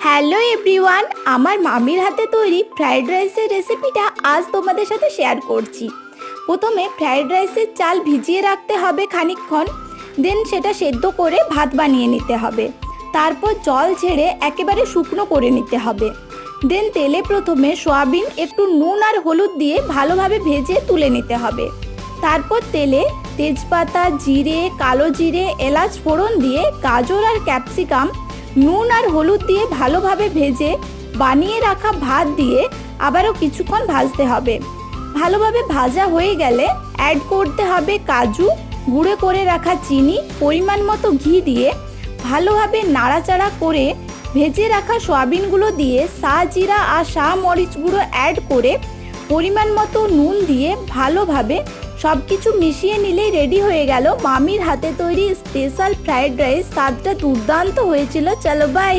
Hello everyone, আমার মামির হাতে তৈরি ফ্রাইড রাইসের রেসিপিটা আজ তোমাদের সাথে শেয়ার করছি। প্রথমে ফ্রাইড রাইসের চাল ভিজিয়ে রাখতে হবে খানিকক্ষণ, দেন সেটা সেদ্ধ করে ভাত বানিয়ে নিতে হবে। তারপর জল ঝেড়ে একেবারে শুকনো করে নিতে হবে। দেন তেলে প্রথমে সয়াবিন একটু নুন আর হলুদ দিয়ে ভালোভাবে ভেজে তুলে নিতে হবে। তারপর তেলে তেজপাতা, জিরে, কালো জিরে, এলাচ ফোড়ন দিয়ে গাজর আর ক্যাপসিকাম নুন আর হলুদ দিয়ে ভালোভাবে ভেজে বানিয়ে রাখা ভাত দিয়ে আবারও কিছুক্ষণ ভাজতে হবে। ভালোভাবে ভাজা হয়ে গেলে অ্যাড করতে হবে কাজু, গুঁড়ো করে রাখা চিনি, পরিমাণ মতো ঘি দিয়ে ভালোভাবে নাড়াচাড়া করে ভেজে রাখা সয়াবিনগুলো দিয়ে জিরা আর মরিচ গুঁড়ো অ্যাড করে পরিমাণ মতো নুন দিয়ে ভালোভাবে সব কিছু মিশিয়ে নিলেই রেডি হয়ে গেল মামির হাতে তৈরি স্পেশাল ফ্রাইড রাইস। স্বাদটা দুর্দান্ত হয়েছিল। চলো বাই।